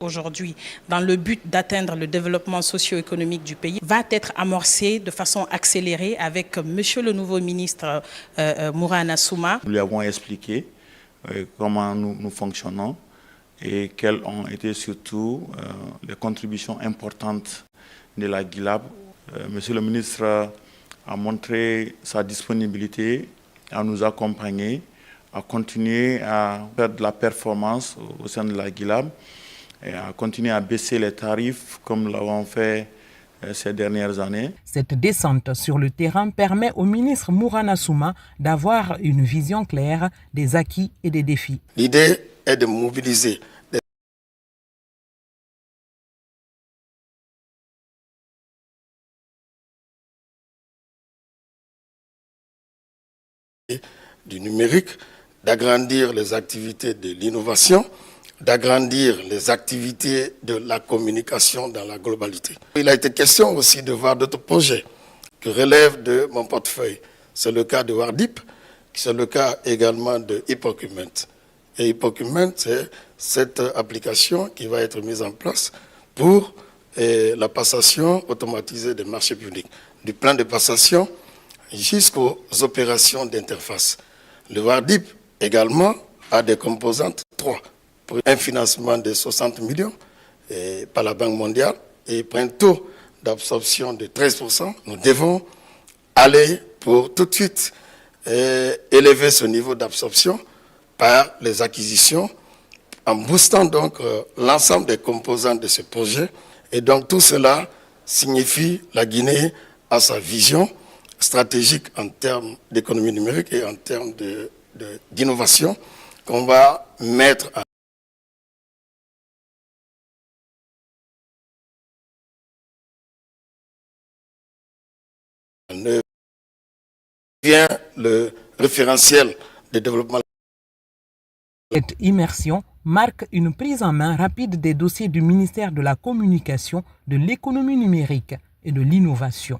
Aujourd'hui, dans le but d'atteindre le développement socio-économique du pays, va être amorcé de façon accélérée avec Monsieur le nouveau ministre Mourana Souma. Nous lui avons expliqué comment nous fonctionnons et quelles ont été surtout les contributions importantes de la GILAB. Monsieur le ministre a montré sa disponibilité à nous accompagner, à continuer à faire de la performance au sein de la GILAB et à continuer à baisser les tarifs comme nous l'avons fait ces dernières années. Cette descente sur le terrain permet au ministre Mourana Souma d'avoir une vision claire des acquis et des défis. L'idée est de mobiliser du numérique, d'agrandir les activités de l'innovation, d'agrandir les activités de la communication dans la globalité. Il a été question aussi de voir d'autres projets qui relèvent de mon portefeuille. C'est le cas de Wardip, c'est le cas également de Hypocument. Et Hypocument, c'est cette application qui va être mise en place pour la passation automatisée des marchés publics, du plan de passation jusqu'aux opérations d'interface. Le Wardip également a des composantes 3. Pour un financement de 60 millions par la Banque mondiale et pour un taux d'absorption de 13%, nous devons aller pour tout de suite élever ce niveau d'absorption par les acquisitions en boostant donc l'ensemble des composantes de ce projet. Et donc tout cela signifie la Guinée à sa vision stratégique en termes d'économie numérique et en termes d'innovation qu'on va mettre à vient le référentiel de développement. Cette immersion marque une prise en main rapide des dossiers du ministère de la Communication, de l'économie numérique et de l'innovation.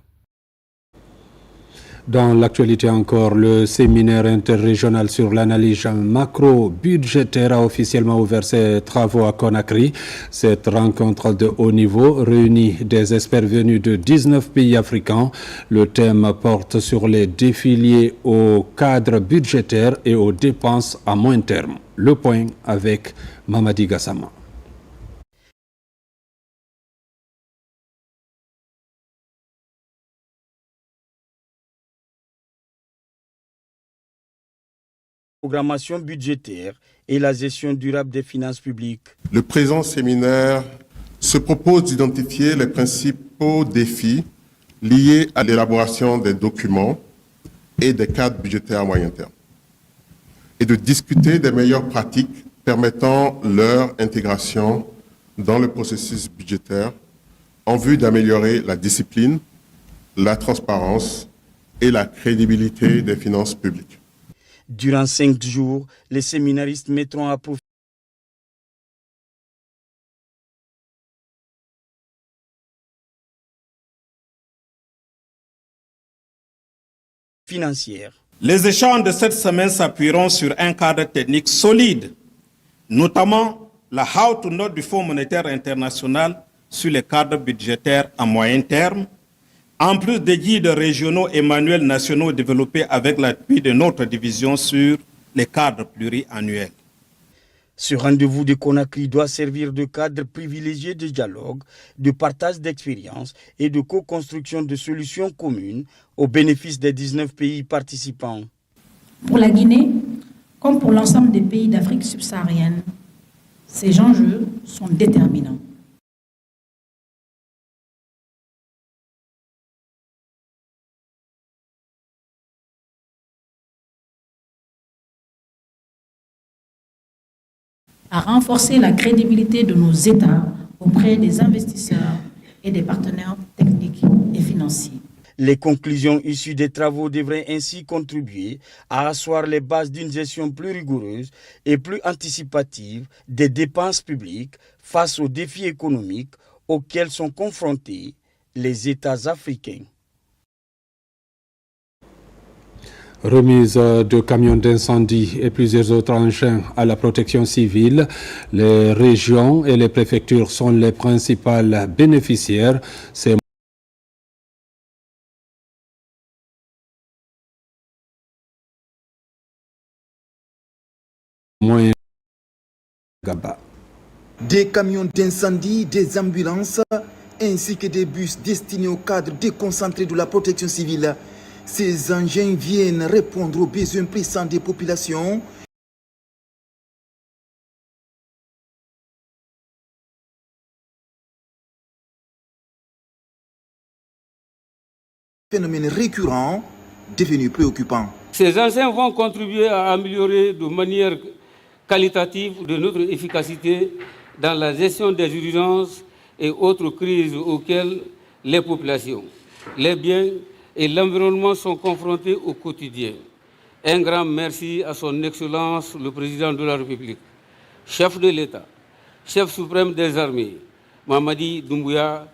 Dans l'actualité encore, le séminaire interrégional sur l'analyse macro-budgétaire a officiellement ouvert ses travaux à Conakry. Cette rencontre de haut niveau réunit des experts venus de 19 pays africains. Le thème porte sur les défis liés au cadre budgétaire et aux dépenses à moyen terme. Le point avec Mamadi Gassama. Programmation budgétaire et la gestion durable des finances publiques. Le présent séminaire se propose d'identifier les principaux défis liés à l'élaboration des documents et des cadres budgétaires à moyen terme et de discuter des meilleures pratiques permettant leur intégration dans le processus budgétaire en vue d'améliorer la discipline, la transparence et la crédibilité des finances publiques. Durant 5 jours, les séminaristes mettront à profit financière. Les échanges de cette semaine s'appuieront sur un cadre technique solide, notamment la How to Note du Fonds monétaire international sur les cadres budgétaires à moyen terme, en plus des guides régionaux et manuels nationaux développés avec l'appui de notre division sur les cadres pluriannuels. Ce rendez-vous de Conakry doit servir de cadre privilégié de dialogue, de partage d'expériences et de co-construction de solutions communes au bénéfice des 19 pays participants. Pour la Guinée, comme pour l'ensemble des pays d'Afrique subsaharienne, ces enjeux sont déterminants. À renforcer la crédibilité de nos États auprès des investisseurs et des partenaires techniques et financiers. Les conclusions issues des travaux devraient ainsi contribuer à asseoir les bases d'une gestion plus rigoureuse et plus anticipative des dépenses publiques face aux défis économiques auxquels sont confrontés les États africains. Remise de camions d'incendie et plusieurs autres engins à la protection civile. Les régions et les préfectures sont les principales bénéficiaires. Ces moyens Des camions d'incendie, des ambulances, ainsi que des bus destinés aux cadres déconcentrés de la protection civile. Ces engins viennent répondre aux besoins pressants des populations. Phénomène récurrent devenu préoccupant. Ces engins vont contribuer à améliorer de manière qualitative de notre efficacité dans la gestion des urgences et autres crises auxquelles les populations, les biens et l'environnement sont confrontés au quotidien. Un grand merci à son Excellence le Président de la République, chef de l'État, chef suprême des armées, Mamadi Doumbouya,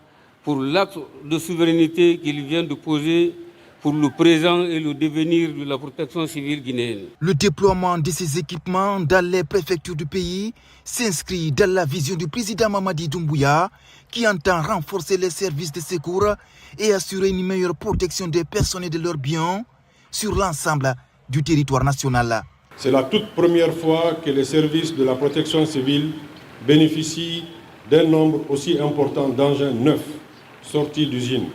pour l'acte de souveraineté qu'il vient de poser pour le présent et le devenir de la protection civile guinéenne. Le déploiement de ces équipements dans les préfectures du pays s'inscrit dans la vision du président Mamadi Doumbouya qui entend renforcer les services de secours et assurer une meilleure protection des personnes et de leurs biens sur l'ensemble du territoire national. C'est la toute première fois que les services de la protection civile bénéficient d'un nombre aussi important d'engins neufs sortis d'usines.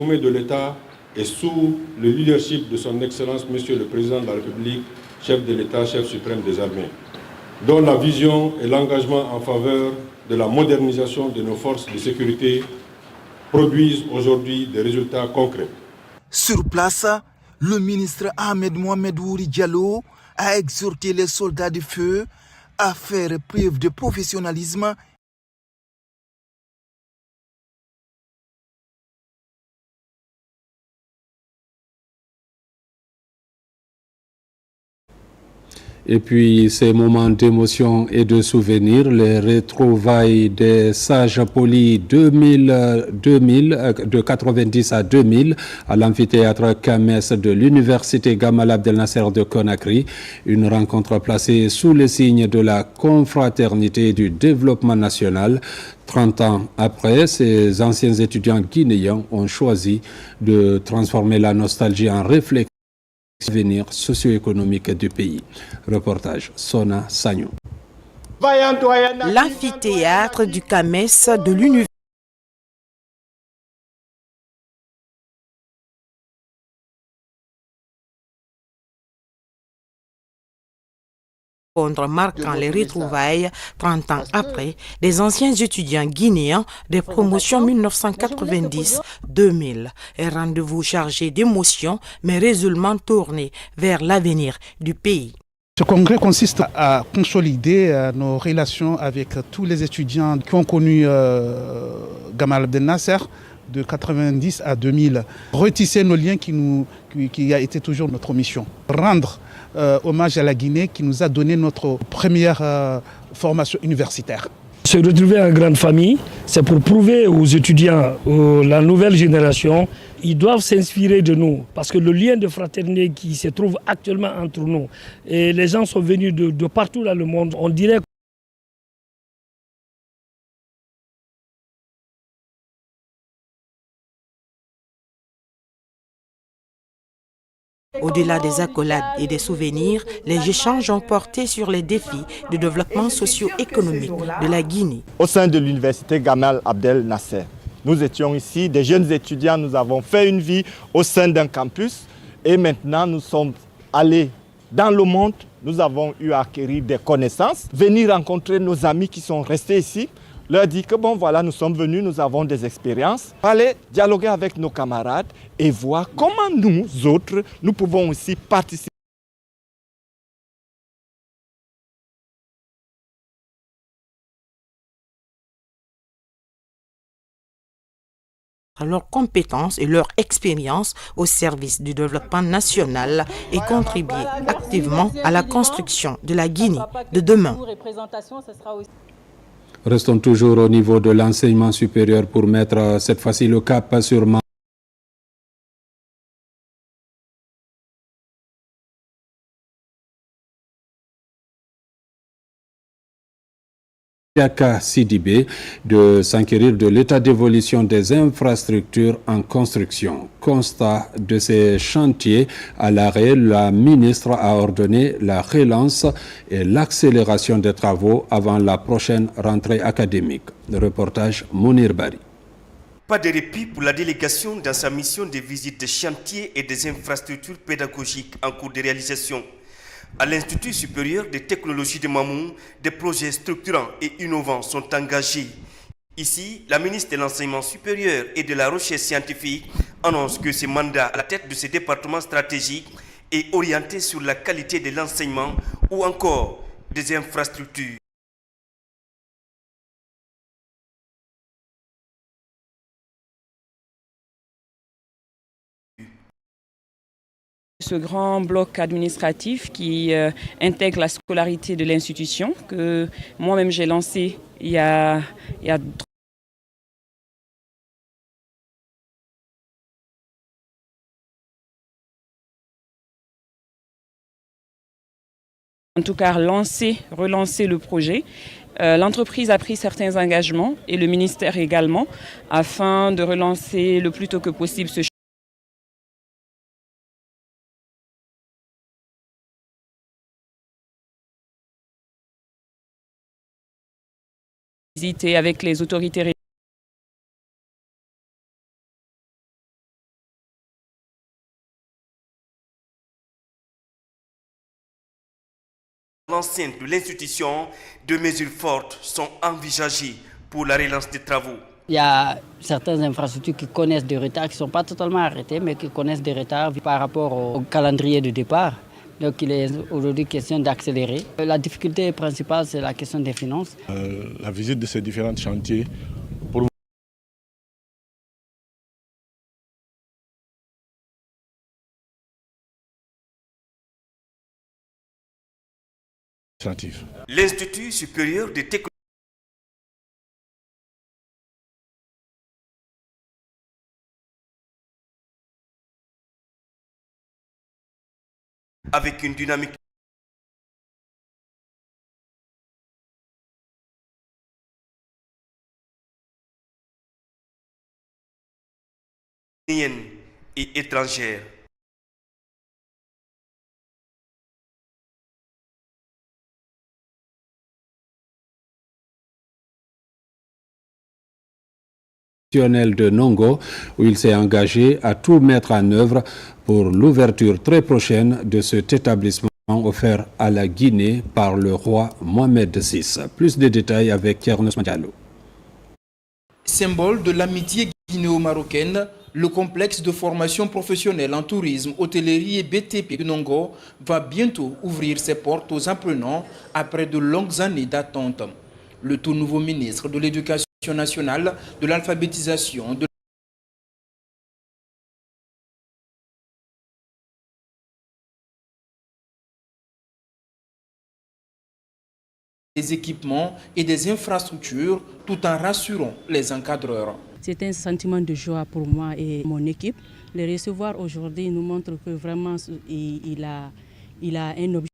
De l'État et sous le leadership de son Excellence, Monsieur le Président de la République, chef de l'État, chef suprême des armées, dont la vision et l'engagement en faveur de la modernisation de nos forces de sécurité produisent aujourd'hui des résultats concrets. Sur place, le ministre Ahmed Mohamed Wouri Diallo a exhorté les soldats du feu à faire preuve de professionnalisme . Et puis, ces moments d'émotion et de souvenir, les retrouvailles des sages polis 2000, de 90 à 2000 à l'amphithéâtre Kames de l'université Gamal Abdel Nasser de Conakry. Une rencontre placée sous le signe de la confraternité et du développement national. 30 ans après, ces anciens étudiants guinéens ont choisi de transformer la nostalgie en réflexion l'avenir socio-économique du pays. Reportage Sona Sagno. L'amphithéâtre du Kames de l'université marquant les retrouvailles 30 ans après des anciens étudiants guinéens des promotions 1990-2000. Un rendez-vous chargé d'émotions mais résolument tourné vers l'avenir du pays. Ce congrès consiste à consolider nos relations avec tous les étudiants qui ont connu Gamal Abdel Nasser de 90 à 2000. Retisser nos liens qui a été toujours notre mission. Rendre hommage à la Guinée qui nous a donné notre première formation universitaire. Se retrouver en grande famille, c'est pour prouver aux étudiants, la nouvelle génération, ils doivent s'inspirer de nous parce que le lien de fraternité qui se trouve actuellement entre nous, et les gens sont venus de partout dans le monde, on dirait Au-delà des accolades et des souvenirs, les échanges ont porté sur les défis de développement socio-économique de la Guinée. Au sein de l'université Gamal Abdel Nasser, nous étions ici, des jeunes étudiants, nous avons fait une vie au sein d'un campus et maintenant nous sommes allés dans le monde, nous avons eu à acquérir des connaissances, venir rencontrer nos amis qui sont restés ici, leur dire que bon voilà, nous sommes venus, nous avons des expériences, aller dialoguer avec nos camarades et voir comment nous autres, nous pouvons aussi participer. Leurs compétences et leur expérience au service du développement national et contribuer activement à la construction de la Guinée de demain. Restons toujours au niveau de l'enseignement supérieur pour mettre cette fois-ci le cap sur Yaka Sidibé de s'enquérir de l'état d'évolution des infrastructures en construction. Constat de ces chantiers à l'arrêt, la ministre a ordonné la relance et l'accélération des travaux avant la prochaine rentrée académique. Le reportage Mounir Bari. Pas de répit pour la délégation dans sa mission de visite des chantiers et des infrastructures pédagogiques en cours de réalisation. À l'Institut supérieur des technologies de Mamou, des projets structurants et innovants sont engagés. Ici, la ministre de l'Enseignement supérieur et de la Recherche scientifique annonce que ce mandat à la tête de ce département stratégique est orienté sur la qualité de l'enseignement ou encore des infrastructures. Ce grand bloc administratif qui intègre la scolarité de l'institution, que moi-même j'ai lancé il y a en tout cas relancer le projet. L'entreprise a pris certains engagements et le ministère également afin de relancer le plus tôt que possible ce visiter avec les autorités l'enceinte de l'institution, de mesures fortes sont envisagées pour la relance des travaux. Il y a certaines infrastructures qui connaissent des retards, qui ne sont pas totalement arrêtées, mais qui connaissent des retards par rapport au calendrier de départ. Donc il est aujourd'hui question d'accélérer. La difficulté principale, c'est la question des finances. La visite de ces différents chantiers pour l'Institut supérieur des technologies avec une dynamique et étrangère. De Nongo, où il s'est engagé à tout mettre en œuvre pour l'ouverture très prochaine de cet établissement offert à la Guinée par le roi Mohamed VI. Plus de détails avec Thiernos Madialo. Symbole de l'amitié guinéo-marocaine, le complexe de formation professionnelle en tourisme, hôtellerie et BTP de Nongo va bientôt ouvrir ses portes aux apprenants après de longues années d'attente. Le tout nouveau ministre de l'Éducation nationale, de l'alphabétisation, de des équipements et des infrastructures tout en rassurant les encadreurs. C'est un sentiment de joie pour moi et mon équipe. Le recevoir aujourd'hui nous montre que vraiment il a un objectif.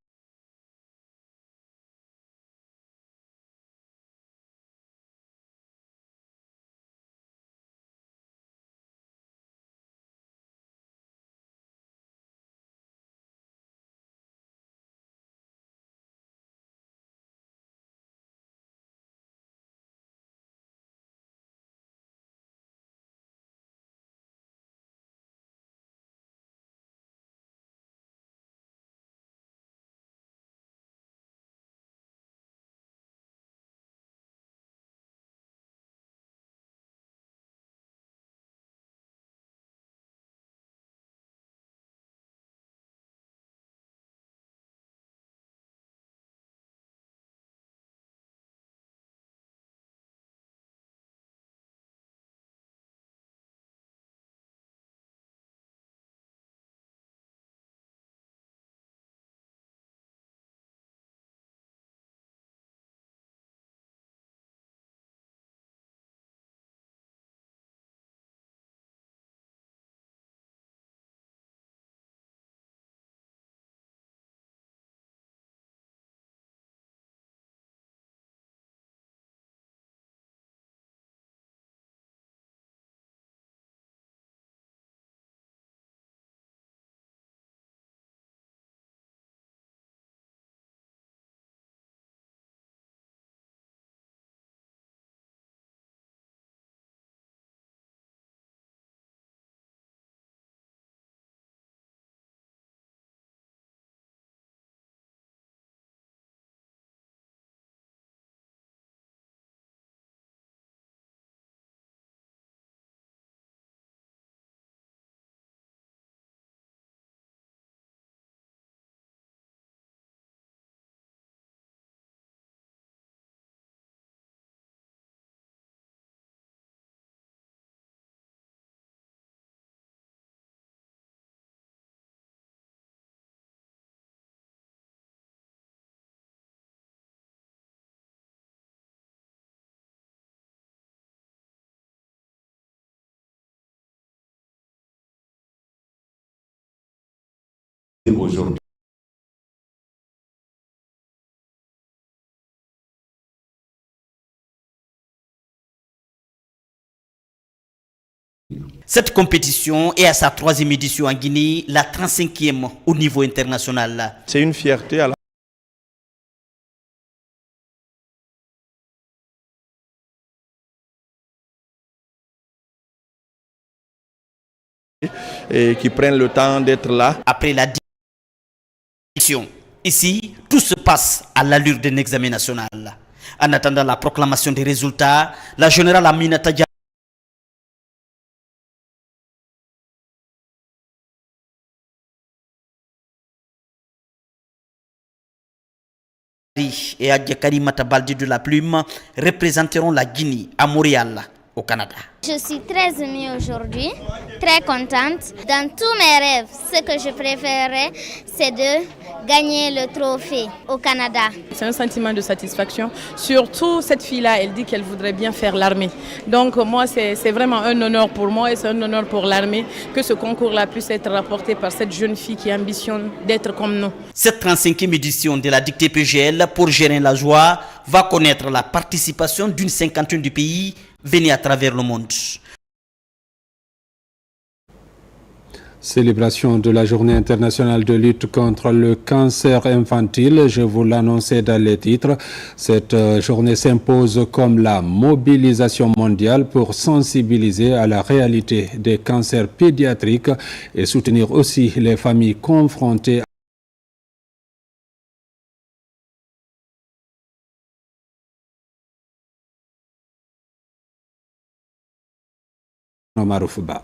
aujourd'hui. Cette compétition est à sa 3e édition en Guinée, la 35e au niveau international. C'est une fierté à la et qui prennent le temps d'être là. Après la décision, ici, tout se passe à l'allure d'un examen national. En attendant la proclamation des résultats, la générale Aminata Diallo et Adjakari Matabaldi de la Plume représenteront la Guinée à Montréal, au Canada. Je suis très émue aujourd'hui, très contente. Dans tous mes rêves, ce que je préférerais, c'est de gagner le trophée au Canada. C'est un sentiment de satisfaction. Surtout, cette fille-là, elle dit qu'elle voudrait bien faire l'armée. Donc moi, c'est vraiment un honneur pour moi et c'est un honneur pour l'armée que ce concours-là puisse être rapporté par cette jeune fille qui ambitionne d'être comme nous. Cette 35e édition de la dictée PGL pour Gérin la Joie va connaître la participation d'une 50aine de pays venus à travers le monde. Célébration de la Journée internationale de lutte contre le cancer infantile. Je vous l'annonçais dans les titres. Cette journée s'impose comme la mobilisation mondiale pour sensibiliser à la réalité des cancers pédiatriques et soutenir aussi les familles confrontées à Maroufba.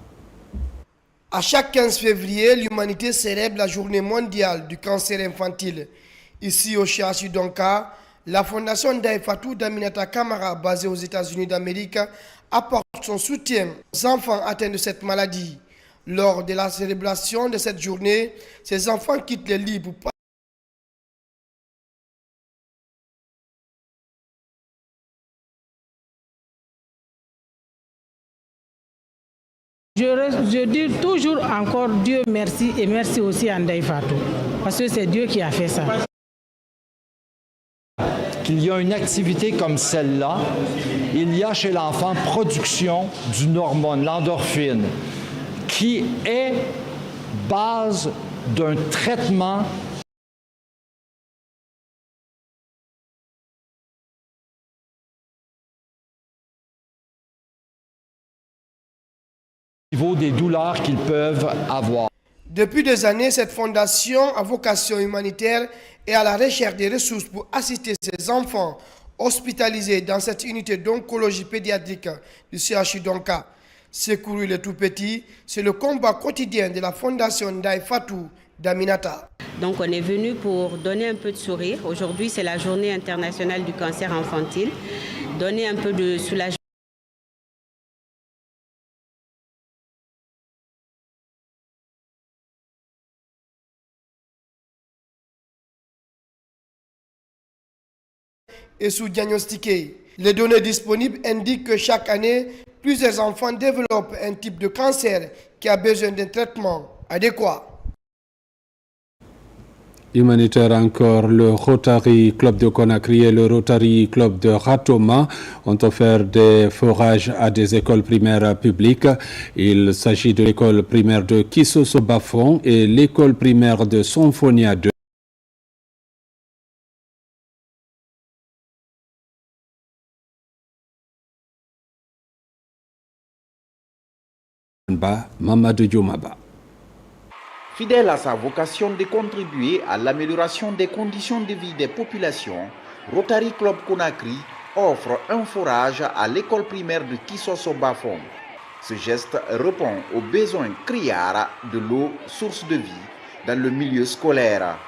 À chaque 15 février, l'humanité célèbre la journée mondiale du cancer infantile. Ici au CHU Donka, la fondation Ndaifatou d'Aminata Kamara, basée aux États-Unis d'Amérique, apporte son soutien aux enfants atteints de cette maladie. Lors de la célébration de cette journée, ces enfants quittent les lits pour Je dis toujours encore Dieu merci et merci aussi à Ndaifatou, parce que c'est Dieu qui a fait ça. Qu'il y a une activité comme celle-là, il y a chez l'enfant production d'une hormone, l'endorphine, qui est base d'un traitement des douleurs qu'ils peuvent avoir. Depuis des années, cette fondation à vocation humanitaire est à la recherche des ressources pour assister ces enfants hospitalisés dans cette unité d'oncologie pédiatrique du CHU Donka. Secourir les tout-petits, c'est le combat quotidien de la fondation Ndaifatou d'Aminata. Donc on est venu pour donner un peu de sourire. Aujourd'hui, c'est la journée internationale du cancer infantile. Donner un peu de soulagement. Et sous-diagnostiqués. Les données disponibles indiquent que chaque année, plusieurs enfants développent un type de cancer qui a besoin d'un traitement adéquat. Humanitaire encore, le Rotary Club de Conakry et le Rotary Club de Ratoma ont offert des forages à des écoles primaires publiques. Il s'agit de l'école primaire de Kissoso-Bafon et l'école primaire de Sonfonia 2. Mamadou Dioumaba. Fidèle à sa vocation de contribuer à l'amélioration des conditions de vie des populations, Rotary Club Conakry offre un forage à l'école primaire de Kissoso-Bafon. Ce geste répond aux besoins criards de l'eau, source de vie, dans le milieu scolaire.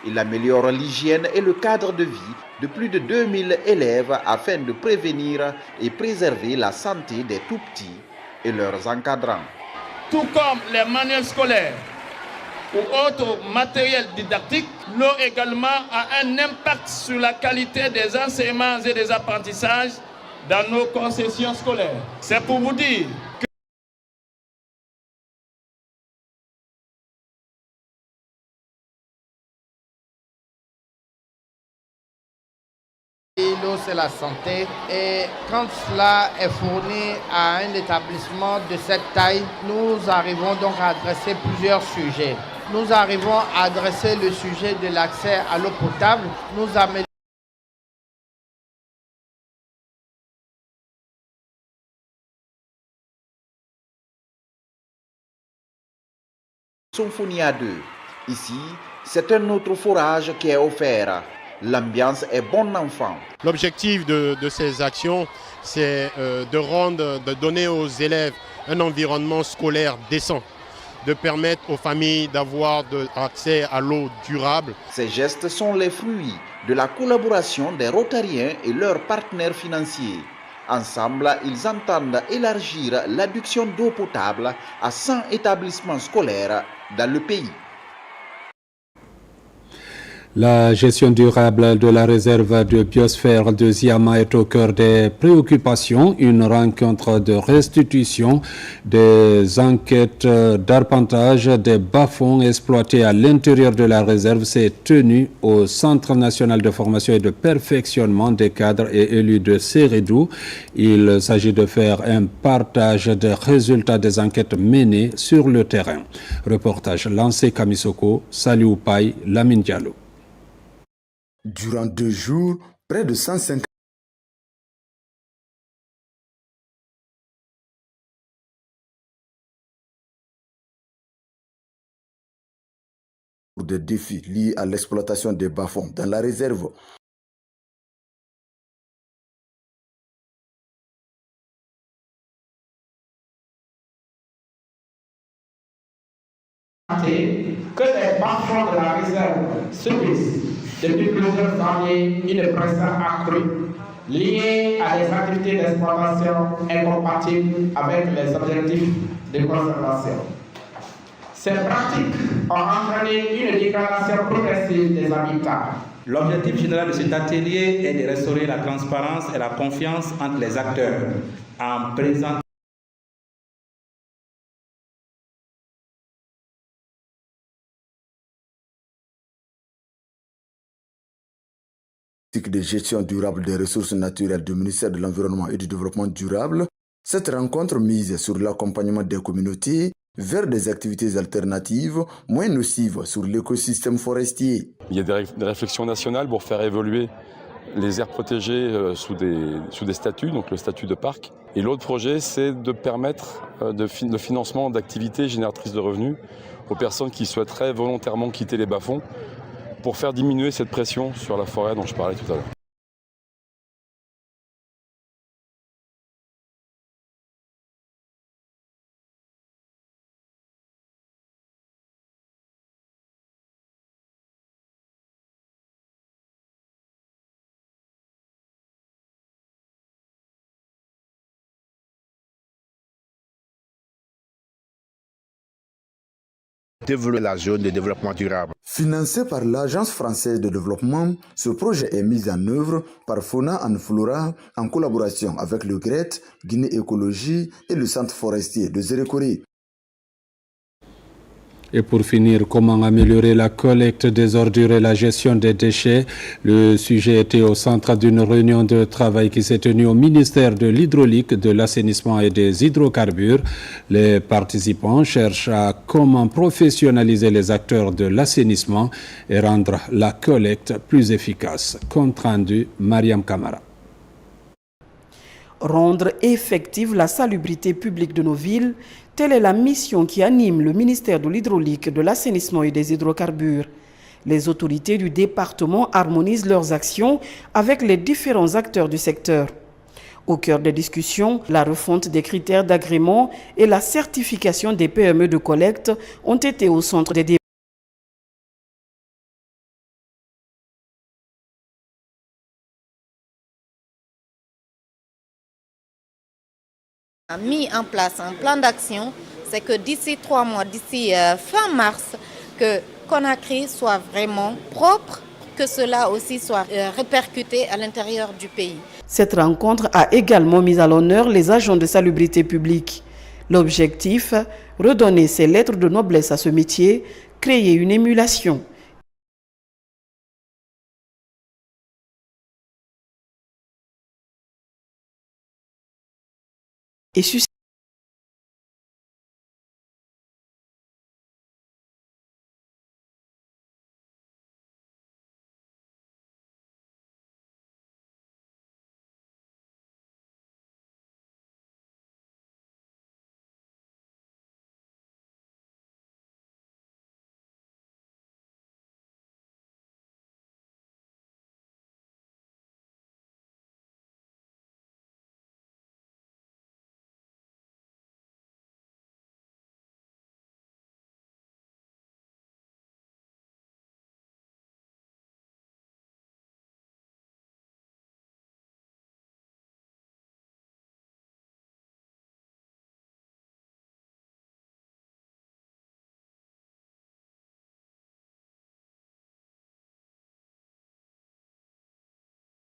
Il améliore l'hygiène et le cadre de vie de plus de 2000 élèves afin de prévenir et préserver la santé des tout-petits et leurs encadrants. Tout comme les manuels scolaires ou autres matériels didactiques, l'eau également a un impact sur la qualité des enseignements et des apprentissages dans nos concessions scolaires. C'est pour vous dire que L'eau, c'est la santé. Et quand cela est fourni à un établissement de cette taille, nous arrivons donc à adresser plusieurs sujets. Nous arrivons à adresser le sujet de l'accès à l'eau potable. Nous améliorons Symphonia 2. Ici, c'est un autre forage qui est offert. L'ambiance est bon enfant. L'objectif de ces actions, c'est de donner aux élèves un environnement scolaire décent, de permettre aux familles d'avoir accès à l'eau durable. Ces gestes sont les fruits de la collaboration des Rotariens et leurs partenaires financiers. Ensemble, ils entendent élargir l'adduction d'eau potable à 100 établissements scolaires dans le pays. La gestion durable de la réserve de biosphère de Ziama est au cœur des préoccupations. Une rencontre de restitution des enquêtes d'arpentage des bas-fonds exploités à l'intérieur de la réserve s'est tenue au Centre national de formation et de perfectionnement des cadres et élus de Sérédou. Il s'agit de faire un partage des résultats des enquêtes menées sur le terrain. Reportage lancé Kamisoko, Saliou Paye, Lamine Diallo. Durant 2 jours, près de 150 de défis liés à l'exploitation des bas-fonds dans la réserve. Que les bas-fonds de la réserve subissent depuis plusieurs années une pression accrue liée à des activités d'exploitation incompatibles avec les objectifs de conservation. Ces pratiques ont entraîné une dégradation progressive des habitats. L'objectif général de cet atelier est de restaurer la transparence et la confiance entre les acteurs en présentant de gestion durable des ressources naturelles du ministère de l'Environnement et du Développement durable. Cette rencontre mise sur l'accompagnement des communautés vers des activités alternatives moins nocives sur l'écosystème forestier. Il y a des réflexions nationales pour faire évoluer les aires protégées sous des statuts, donc le statut de parc. Et l'autre projet, c'est de permettre le financement d'activités génératrices de revenus aux personnes qui souhaiteraient volontairement quitter les bas-fonds pour faire diminuer cette pression sur la forêt dont je parlais tout à l'heure. Développer la zone de développement durable. Financé par l'Agence française de développement, ce projet est mis en œuvre par Fauna and Flora en collaboration avec le GRET, Guinée Écologie et le Centre forestier de Zérékoré. Et pour finir, comment améliorer la collecte des ordures et la gestion des déchets? Le sujet était au centre d'une réunion de travail qui s'est tenue au ministère de l'Hydraulique, de l'Assainissement et des Hydrocarbures. Les participants cherchent à comment professionnaliser les acteurs de l'assainissement et rendre la collecte plus efficace. Compte rendu, Mariam Kamara. Rendre effective la salubrité publique de nos villes, telle est la mission qui anime le ministère de l'Hydraulique, de l'Assainissement et des Hydrocarbures. Les autorités du département harmonisent leurs actions avec les différents acteurs du secteur. Au cœur des discussions, la refonte des critères d'agrément et la certification des PME de collecte ont été au centre des débats. A mis en place un plan d'action, c'est que d'ici 3 mois, d'ici fin mars, que Conakry soit vraiment propre, que cela aussi soit répercuté à l'intérieur du pays. Cette rencontre a également mis à l'honneur les agents de salubrité publique. L'objectif, redonner ses lettres de noblesse à ce métier, créer une émulation et suscite